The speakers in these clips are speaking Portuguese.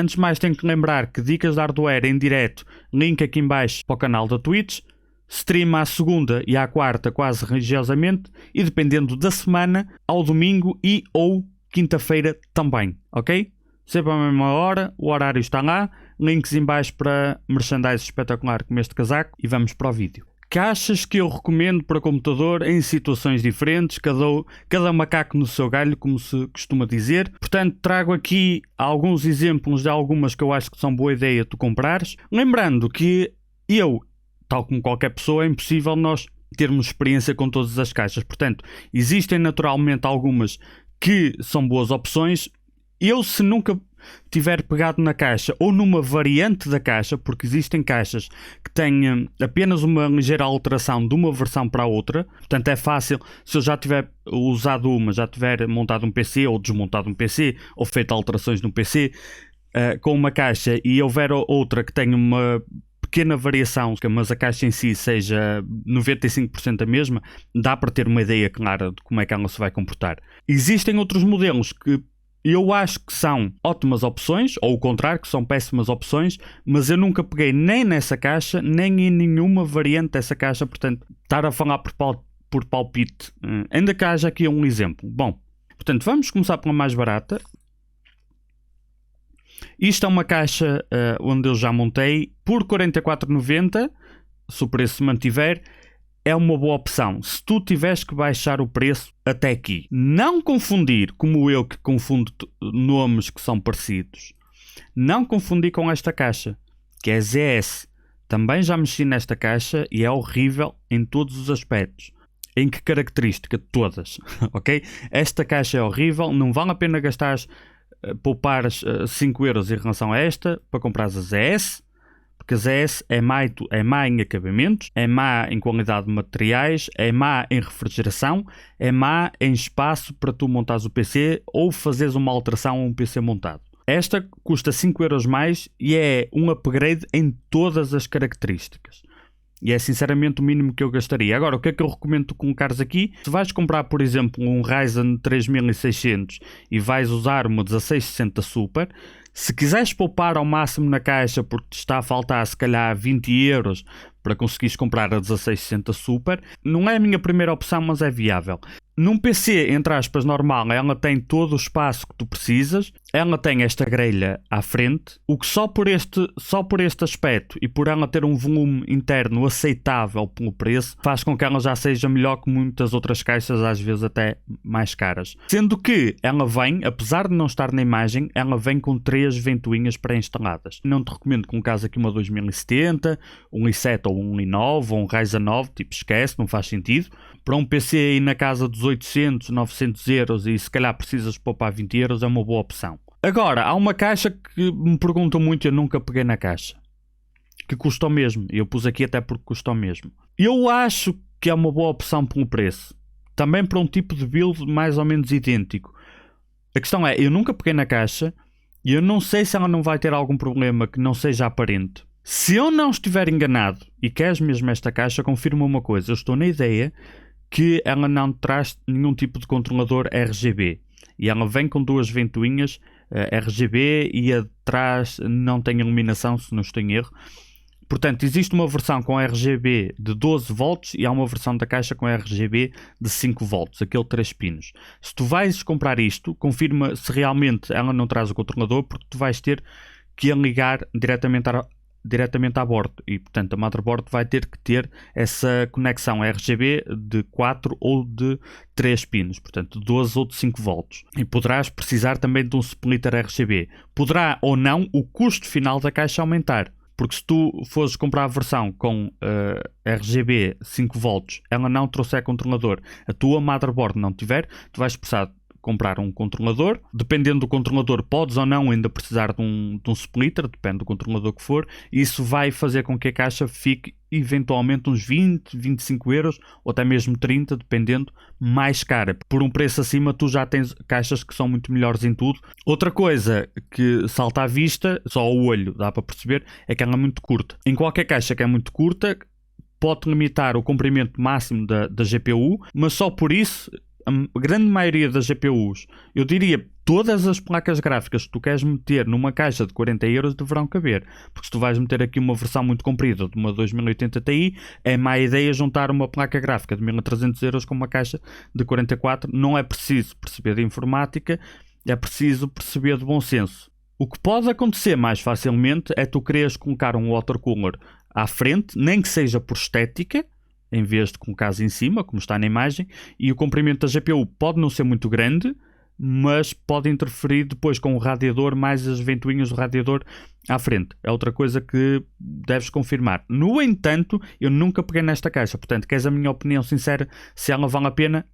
Antes de mais, tenho que lembrar que dicas de hardware em direto, link aqui em baixo para o canal da Twitch. Stream à segunda e à quarta quase religiosamente, e dependendo da semana, ao domingo e ou quinta-feira também, ok? Sempre à mesma hora, o horário está lá, links em baixo para merchandise espetacular como este casaco, e vamos para o vídeo. Caixas que eu recomendo para computador em situações diferentes, cada macaco no seu galho, como se costuma dizer. Portanto, trago aqui alguns exemplos de algumas que eu acho que são boa ideia tu comprares. Lembrando que tal como qualquer pessoa, é impossível nós termos experiência com todas as caixas. Portanto, existem naturalmente algumas que são boas opções. Eu, se nunca tiver pegado na caixa ou numa variante da caixa, porque existem caixas que têm apenas uma ligeira alteração de uma versão para a outra, portanto é fácil, se eu já tiver usado uma, já tiver montado um PC ou desmontado um PC ou feito alterações no PC com uma caixa, e houver outra que tenha uma pequena variação, mas a caixa em si seja 95% a mesma, dá para ter uma ideia clara de como é que ela se vai comportar. Existem outros modelos que eu acho que são ótimas opções, ou o contrário, que são péssimas opções, mas eu nunca peguei nem nessa caixa, nem em nenhuma variante dessa caixa, portanto, estar a falar por palpite. Ainda que haja aqui um exemplo. Bom, portanto, vamos começar pela mais barata. Isto é uma caixa onde eu já montei por 44,90, se o preço se mantiver, é uma boa opção. Se tu tiveres que baixar o preço até aqui. Não confundir, como eu que confundo nomes que são parecidos, não confundir com esta caixa, que é ZS. Também já mexi nesta caixa e é horrível em todos os aspectos. Em que característica? Todas, ok? Esta caixa é horrível, não vale a pena poupares 5 euros em relação a esta para comprares a ZS, porque a ZS é má em acabamentos, é má em qualidade de materiais, é má em refrigeração, é má em espaço para tu montares o PC ou fazeres uma alteração a um PC montado. Esta custa 5 euros mais e é um upgrade em todas as características. E é sinceramente o mínimo que eu gastaria. Agora, o que é que eu recomendo tu colocares aqui? Se vais comprar, por exemplo, um Ryzen 3600 e vais usar uma 1660 Super, se quiseres poupar ao máximo na caixa porque te está a faltar se calhar 20 euros para conseguires comprar a 1660 Super, não é a minha primeira opção, mas é viável. Num PC, entre aspas, normal, ela tem todo o espaço que tu precisas, ela tem esta grelha à frente, o que só por este aspecto e por ela ter um volume interno aceitável pelo preço, faz com que ela já seja melhor que muitas outras caixas, às vezes até mais caras. Sendo que ela vem, apesar de não estar na imagem, ela vem com 3 ventoinhas pré-instaladas. Não te recomendo colocares aqui uma 2070, um i7 ou um i9 ou um Ryzen 9, tipo esquece, não faz sentido. Para um PC aí na casa dos 800, 900 euros e se calhar precisas poupar 20 euros, é uma boa opção. Agora, há uma caixa que me perguntam muito, eu nunca peguei na caixa, que custa o mesmo. Eu pus aqui até porque custa o mesmo. Eu acho que é uma boa opção pelo preço. Também para um tipo de build mais ou menos idêntico. A questão é, eu nunca peguei na caixa e eu não sei se ela não vai ter algum problema que não seja aparente. Se eu não estiver enganado e queres mesmo esta caixa, confirma uma coisa. Eu estou na ideia que ela não traz nenhum tipo de controlador RGB. E ela vem com 2 ventoinhas RGB e atrás não tem iluminação, se não estou em erro. Portanto, existe uma versão com RGB de 12 volts e há uma versão da caixa com RGB de 5 volts, aquele 3 pinos. Se tu vais comprar isto, confirma se realmente ela não traz o controlador, porque tu vais ter que a ligar diretamente à bordo e, portanto, a motherboard vai ter que ter essa conexão RGB de 4 ou de 3 pinos, portanto, de 12 ou de 5 volts. E poderás precisar também de um splitter RGB. Poderá ou não o custo final da caixa aumentar, porque se tu fores comprar a versão com RGB 5 volts, ela não trouxer controlador, a tua motherboard não tiver, tu vais precisar comprar um controlador. Dependendo do controlador, podes ou não ainda precisar de um splitter, depende do controlador que for, e isso vai fazer com que a caixa fique eventualmente uns 20, 25 euros ou até mesmo 30, dependendo, mais cara. Por um preço acima tu já tens caixas que são muito melhores em tudo. Outra coisa que salta à vista, só ao olho dá para perceber, é que ela é muito curta. Em qualquer caixa que é muito curta, pode limitar o comprimento máximo da GPU, mas só por isso a grande maioria das GPUs, eu diria todas as placas gráficas que tu queres meter numa caixa de 40 euros deverão caber. Porque se tu vais meter aqui uma versão muito comprida de uma 2080 Ti, é má ideia juntar uma placa gráfica de 1300 euros com uma caixa de 44. Não é preciso perceber de informática, é preciso perceber de bom senso. O que pode acontecer mais facilmente é tu quereres colocar um water cooler à frente, nem que seja por estética, em vez de colocares em cima, como está na imagem, e o comprimento da GPU pode não ser muito grande, mas pode interferir depois com o radiador, mais as ventoinhas do radiador à frente. É outra coisa que deves confirmar. No entanto, eu nunca peguei nesta caixa, portanto, queres a minha opinião sincera se ela vale a pena?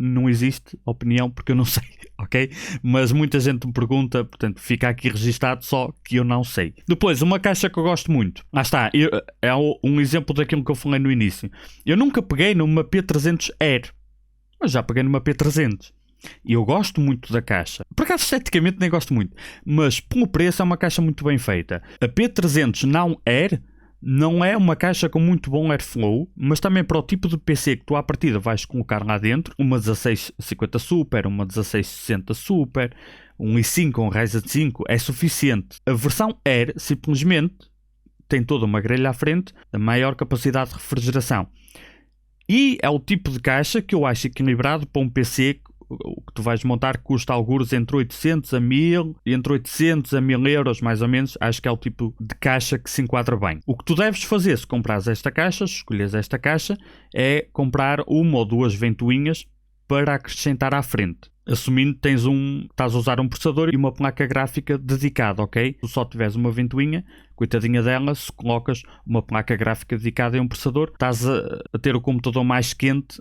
Não existe opinião porque eu não sei, ok? Mas muita gente me pergunta, portanto fica aqui registado só que eu não sei. Depois, uma caixa que eu gosto muito. Lá está, é um exemplo daquilo que eu falei no início. Eu nunca peguei numa P300 Air, mas já peguei numa P300. E eu gosto muito da caixa. Por acaso, esteticamente nem gosto muito, mas pelo preço é uma caixa muito bem feita. A P300 não Air não é uma caixa com muito bom airflow, mas também para o tipo de PC que tu à partida vais colocar lá dentro, uma 1650 Super, uma 1660 Super, um i5 ou um Ryzen 5 é suficiente. A versão Air simplesmente tem toda uma grelha à frente, a maior capacidade de refrigeração. E é o tipo de caixa que eu acho equilibrado para um PC que tu vais montar, que custa alguns entre 800 a 1000, entre 800 a 1000 euros mais ou menos. Acho que é o tipo de caixa que se enquadra bem. O que tu deves fazer se comprares esta caixa, se escolheres esta caixa, é comprar uma ou duas ventoinhas para acrescentar à frente, assumindo que estás a usar um processador e uma placa gráfica dedicada, ok? Se tu só tiveres uma ventoinha, coitadinha dela, se colocas uma placa gráfica dedicada em um processador, estás a ter o computador mais quente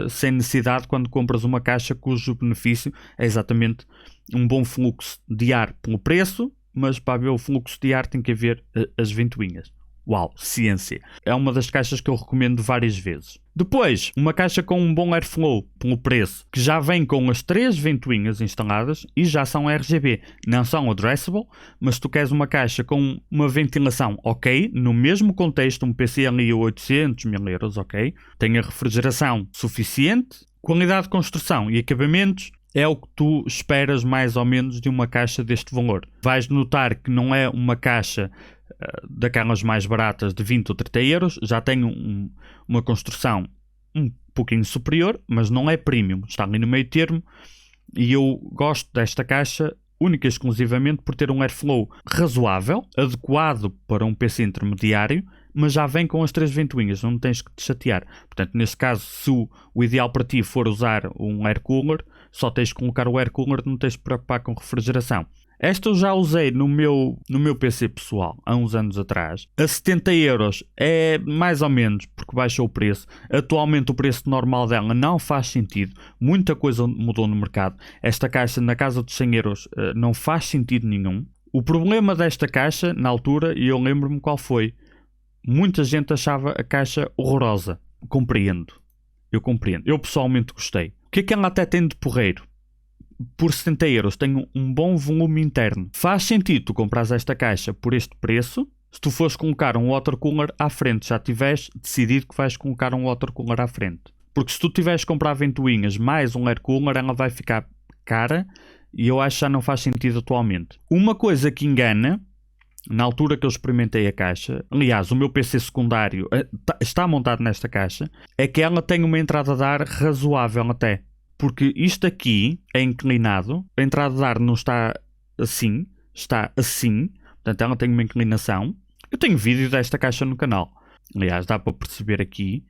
sem necessidade quando compras uma caixa cujo benefício é exatamente um bom fluxo de ar pelo preço, mas para haver o fluxo de ar tem que haver as ventoinhas. Uau, ciência! É uma das caixas que eu recomendo várias vezes. Depois, uma caixa com um bom airflow pelo preço, que já vem com as 3 ventoinhas instaladas e já são RGB. Não são addressable, mas se tu queres uma caixa com uma ventilação ok, no mesmo contexto, um PC ali a 800, 1000 euros, ok, tem a refrigeração suficiente, qualidade de construção e acabamentos, é o que tu esperas mais ou menos de uma caixa deste valor. Vais notar que não é uma caixa daquelas mais baratas de 20 ou 30 euros, já tem uma construção um pouquinho superior, mas não é premium, está ali no meio termo, e eu gosto desta caixa única e exclusivamente por ter um airflow razoável, adequado para um PC intermediário, mas já vem com as 3 ventoinhas, não tens que te chatear. Portanto, neste caso, se o ideal para ti for usar um air cooler, só tens que colocar o air cooler, não tens de preocupar com refrigeração. Esta eu já usei no meu PC pessoal, há uns anos atrás. A 70 euros é mais ou menos, porque baixou o preço. Atualmente o preço normal dela não faz sentido. Muita coisa mudou no mercado. Esta caixa, na casa dos 100 euros, não faz sentido nenhum. O problema desta caixa, na altura, e eu lembro-me qual foi, muita gente achava a caixa horrorosa. Compreendo. Eu compreendo. Eu pessoalmente gostei. O que é que ela até tem de porreiro? Por 70 euros tem um bom volume interno. Faz sentido tu comprares esta caixa por este preço se tu fores colocar um water cooler à frente, já tiveres decidido que vais colocar um water cooler à frente. Porque se tu tiveres que comprar ventoinhas mais um air cooler, ela vai ficar cara e eu acho que já não faz sentido atualmente. Uma coisa que engana, na altura que eu experimentei a caixa, aliás, o meu PC secundário está montado nesta caixa, é que ela tem uma entrada de ar razoável até. Porque isto aqui é inclinado, a entrada de ar não está assim, está assim, portanto ela tem uma inclinação. Eu tenho vídeo desta caixa no canal, aliás dá para perceber aqui,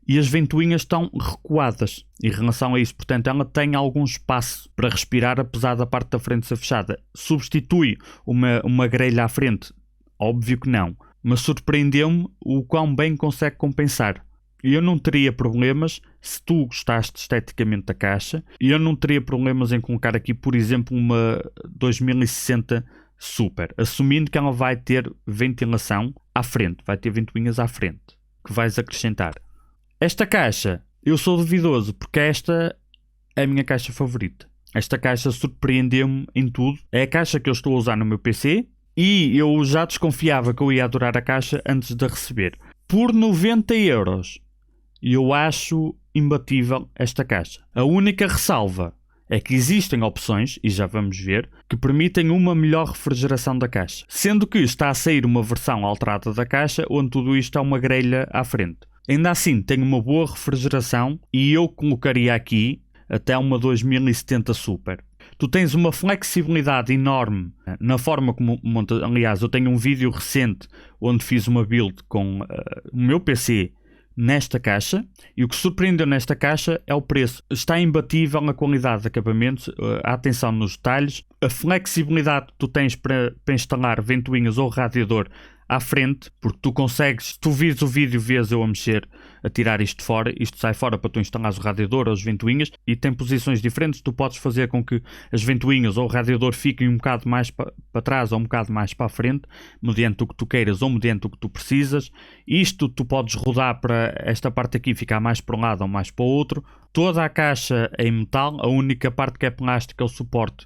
e as ventoinhas estão recuadas em relação a isso, portanto ela tem algum espaço para respirar apesar da parte da frente ser fechada. Substitui uma grelha à frente? Óbvio que não, mas surpreendeu-me o quão bem consegue compensar. E eu não teria problemas, se tu gostaste esteticamente da caixa, e eu não teria problemas em colocar aqui, por exemplo, uma 2060 Super, assumindo que ela vai ter ventilação à frente, vai ter ventoinhas à frente, que vais acrescentar. Esta caixa, eu sou duvidoso, porque esta é a minha caixa favorita. Esta caixa surpreendeu-me em tudo. É a caixa que eu estou a usar no meu PC, e eu já desconfiava que eu ia adorar a caixa antes de a receber. Por 90 euros. E eu acho imbatível esta caixa. A única ressalva é que existem opções, e já vamos ver, que permitem uma melhor refrigeração da caixa. Sendo que está a sair uma versão alterada da caixa, onde tudo isto é uma grelha à frente. Ainda assim, tem uma boa refrigeração e eu colocaria aqui até uma 2070 Super. Tu tens uma flexibilidade enorme na forma como montas. Aliás, eu tenho um vídeo recente onde fiz uma build com o meu PC nesta caixa, e o que surpreendeu nesta caixa é o preço. Está imbatível na qualidade de acabamentos, a atenção nos detalhes, a flexibilidade que tu tens para instalar ventoinhas ou radiador à frente, porque tu consegues, se tu vires o vídeo, vês eu a mexer, a tirar isto fora, isto sai fora para tu instalares o radiador ou as ventoinhas, e tem posições diferentes. Tu podes fazer com que as ventoinhas ou o radiador fiquem um bocado mais para trás ou um bocado mais para a frente, mediante o que tu queiras ou mediante o que tu precisas. Isto tu podes rodar para esta parte aqui ficar mais para um lado ou mais para o outro. Toda a caixa é em metal, a única parte que é plástica é o suporte,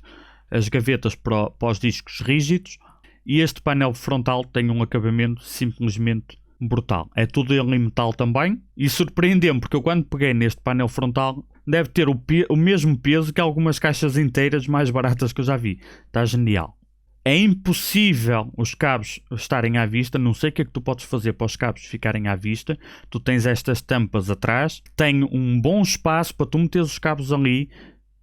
as gavetas para os discos rígidos. E este painel frontal tem um acabamento simplesmente brutal. É tudo ele em metal também. E surpreendeu-me, porque eu quando peguei neste painel frontal, deve ter o mesmo peso que algumas caixas inteiras mais baratas que eu já vi. Está genial. É impossível os cabos estarem à vista. Não sei o que é que tu podes fazer para os cabos ficarem à vista. Tu tens estas tampas atrás. Tem um bom espaço para tu meteres os cabos ali.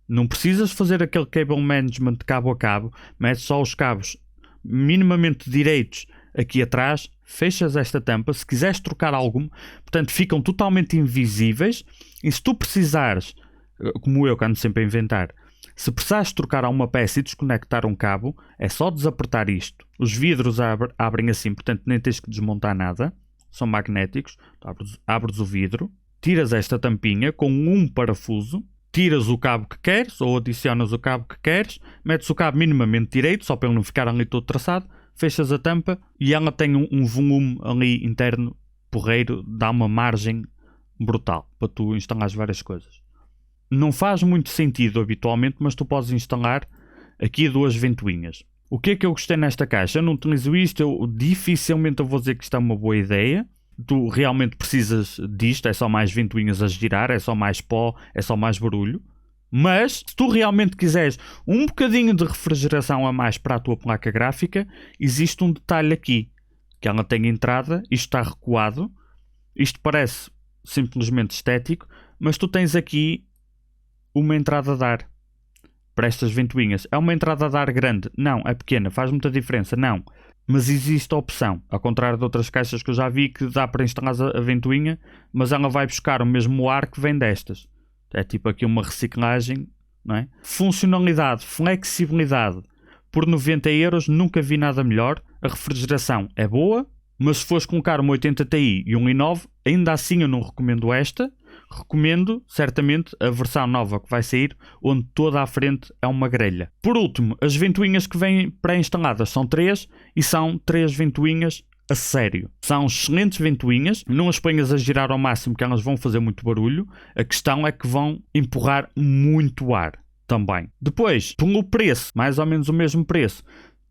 Não precisas fazer aquele cable management de cabo a cabo. Metes só os cabos minimamente direitos aqui atrás, fechas esta tampa. Se quiseres trocar algum, portanto ficam totalmente invisíveis, e se tu precisares, como eu que ando sempre a inventar, se precisares trocar alguma peça e desconectar um cabo, é só desapertar isto. Os vidros abrem assim, portanto nem tens que desmontar nada, são magnéticos. Tu abres o vidro, tiras esta tampinha com um parafuso, tiras o cabo que queres ou adicionas o cabo que queres, metes o cabo minimamente direito, só para ele não ficar ali todo traçado, fechas a tampa e ela tem um volume ali interno porreiro, dá uma margem brutal para tu instalares várias coisas. Não faz muito sentido habitualmente, mas tu podes instalar aqui 2 ventoinhas. O que é que eu gostei nesta caixa? Eu não utilizo isto, dificilmente eu vou dizer que isto é uma boa ideia. Tu realmente precisas disto, é só mais ventoinhas a girar, é só mais pó, é só mais barulho. Mas, se tu realmente quiseres um bocadinho de refrigeração a mais para a tua placa gráfica, existe um detalhe aqui, que ela tem entrada, isto está recuado, isto parece simplesmente estético, mas tu tens aqui uma entrada de ar para estas ventoinhas. É uma entrada de ar grande? Não. É pequena? Faz muita diferença? Não. Mas existe a opção, ao contrário de outras caixas que eu já vi, que dá para instalar a ventoinha, mas ela vai buscar o mesmo ar que vem destas. É tipo aqui uma reciclagem, não é? Funcionalidade, flexibilidade, por 90€, nunca vi nada melhor. A refrigeração é boa, mas se fores colocar uma 80 Ti e um i9, ainda assim eu não recomendo esta. Recomendo, certamente, a versão nova que vai sair, onde toda a frente é uma grelha. Por último, as ventoinhas que vêm pré-instaladas são 3, e são 3 ventoinhas a sério. São excelentes ventoinhas, não as ponhas a girar ao máximo que elas vão fazer muito barulho. A questão é que vão empurrar muito ar também. Depois, pelo preço, mais ou menos o mesmo preço,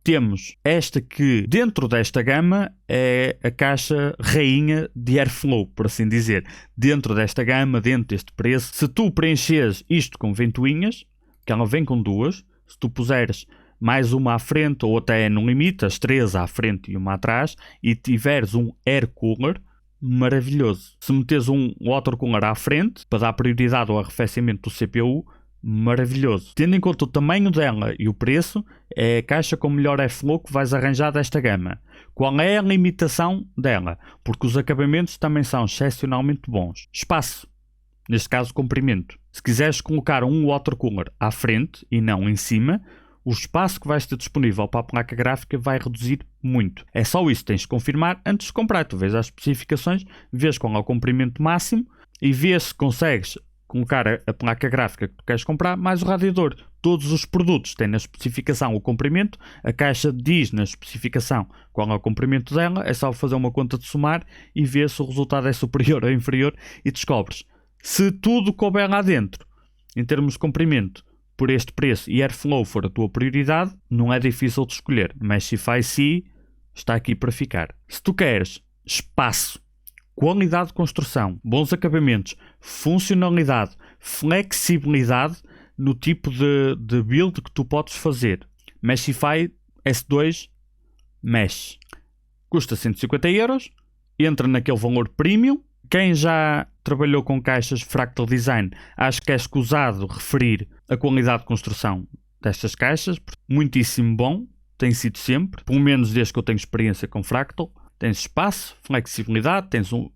temos esta que, dentro desta gama, é a caixa rainha de Airflow, por assim dizer. Dentro desta gama, dentro deste preço, se tu preencheres isto com ventoinhas, que ela vem com 2, se tu puseres mais uma à frente, ou até no limite, as 3 à frente e uma atrás, e tiveres um air cooler, maravilhoso. Se meteres um water cooler à frente, para dar prioridade ao arrefecimento do CPU, maravilhoso. Tendo em conta o tamanho dela e o preço, é a caixa com melhor airflow que vais arranjar desta gama. Qual é a limitação dela? Porque os acabamentos também são excepcionalmente bons. Espaço, neste caso comprimento. Se quiseres colocar um water cooler à frente e não em cima, o espaço que vais ter disponível para a placa gráfica vai reduzir muito. É só isso, tens de confirmar antes de comprar. Tu vês as especificações, vês qual é o comprimento máximo e vês se consegues colocar a placa gráfica que tu queres comprar mais o radiador. Todos os produtos têm na especificação o comprimento, a caixa diz na especificação qual é o comprimento dela, é só fazer uma conta de somar e ver se o resultado é superior ou inferior e descobres. Se tudo couber lá dentro, em termos de comprimento, por este preço e Airflow for a tua prioridade, não é difícil de escolher. Meshify C está aqui para ficar. Se tu queres espaço, qualidade de construção, bons acabamentos, funcionalidade, flexibilidade, no tipo de build que tu podes fazer. Meshify S2 Mesh. Custa 150€, entra naquele valor premium. Quem já trabalhou com caixas Fractal Design, acho que é escusado referir a qualidade de construção destas caixas. Muitíssimo bom, tem sido sempre, pelo menos desde que eu tenho experiência com Fractal. Tens espaço, flexibilidade, tens um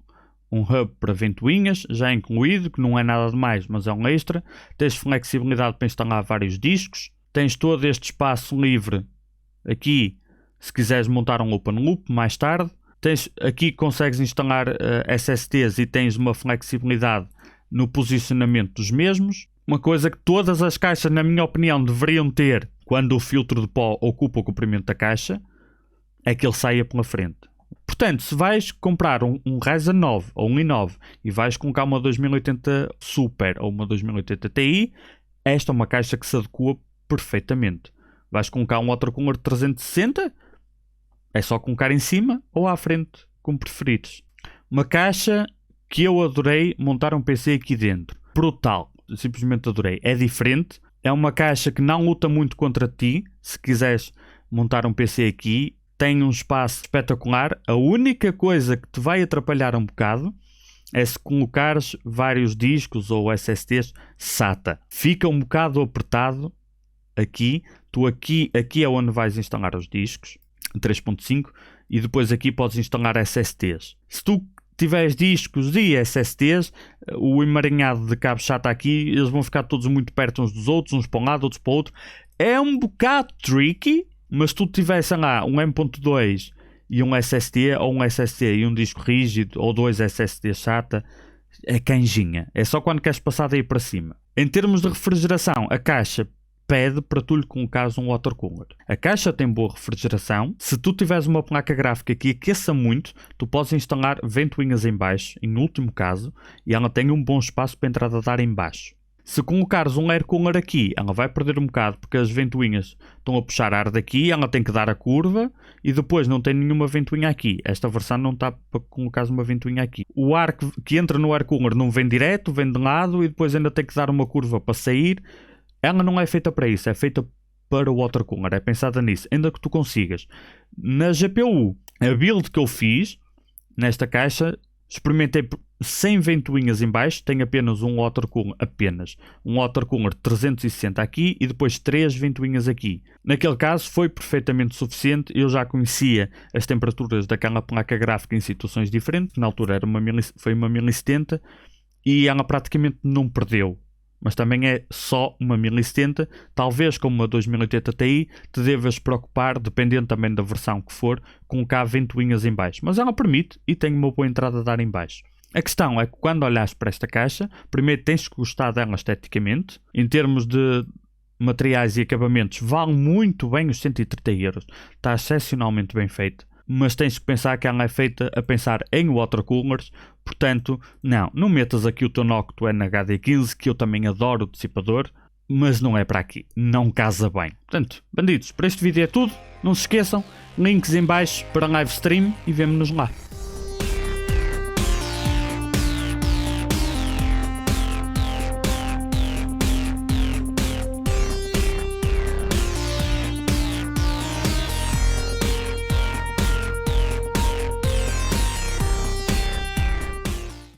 hub para ventoinhas, já incluído, que não é nada demais, mas é um extra. Tens flexibilidade para instalar vários discos. Tens todo este espaço livre aqui, se quiseres montar um open loop mais tarde. Aqui consegues instalar SSDs e tens uma flexibilidade no posicionamento dos mesmos. Uma coisa que todas as caixas, na minha opinião, deveriam ter quando o filtro de pó ocupa o comprimento da caixa, é que ele saia pela frente. Portanto, se vais comprar um Ryzen 9 ou um i9 e vais colocar uma 2080 Super ou uma 2080 Ti, esta é uma caixa que se adequa perfeitamente. Vais colocar um watercooler de 360, é só colocar em cima ou à frente, como preferires. Uma caixa que eu adorei montar um PC aqui dentro. Brutal, simplesmente adorei. É diferente, é uma caixa que não luta muito contra ti. Se quiseres montar um PC aqui, tem um espaço espetacular. A única coisa que te vai atrapalhar um bocado é se colocares vários discos ou SSDs SATA. Fica um bocado apertado aqui. Aqui é onde vais instalar os discos 3.5 e depois aqui podes instalar SSDs. Se tu tiveres discos e SSDs, o emaranhado de cabos SATA aqui, eles vão ficar todos muito perto uns dos outros, uns para um lado, outros para o outro. É um bocado tricky, mas se tu tivesse lá um M.2 e um SSD, ou um SSD e um disco rígido, ou dois SSDs SATA, é canjinha. É só quando queres passar daí para cima. Em termos de refrigeração, a caixa pede para tu lhe colocares um watercooler. A caixa tem boa refrigeração. Se tu tiveres uma placa gráfica que aqueça muito, tu podes instalar ventoinhas em baixo, em último caso, e ela tem um bom espaço para entrada de ar em baixo. Se colocares um air cooler aqui, ela vai perder um bocado, porque as ventoinhas estão a puxar ar daqui, ela tem que dar a curva, e depois não tem nenhuma ventoinha aqui. Esta versão não está para colocares uma ventoinha aqui. O ar que entra no air cooler não vem direto, vem de lado, e depois ainda tem que dar uma curva para sair. Ela não é feita para isso, é feita para o watercooler, é pensada nisso, ainda que tu consigas. Na GPU, a build que eu fiz nesta caixa, experimentei sem ventoinhas em baixo, tem apenas um watercooler, um watercooler 360 aqui e depois 3 ventoinhas aqui. Naquele caso foi perfeitamente suficiente, eu já conhecia as temperaturas daquela placa gráfica em situações diferentes, na altura foi uma 1070 e ela praticamente não perdeu. Mas também é só uma 1070, talvez com uma 2080 Ti te devas preocupar, dependendo também da versão que for, colocar ventoinhas em baixo. Mas ela permite e tem uma boa entrada de ar em baixo. A questão é que quando olhas para esta caixa, primeiro tens que gostar dela esteticamente. Em termos de materiais e acabamentos, vale muito bem os 130€. Está excepcionalmente bem feito. Mas tens que pensar que ela é feita a pensar em watercoolers, portanto, não metas aqui o teu Noctua NHD15, que eu também adoro o dissipador, mas não é para aqui, não casa bem. Portanto, bandidos, para este vídeo é tudo, não se esqueçam, links em baixo para live stream e vemo-nos lá.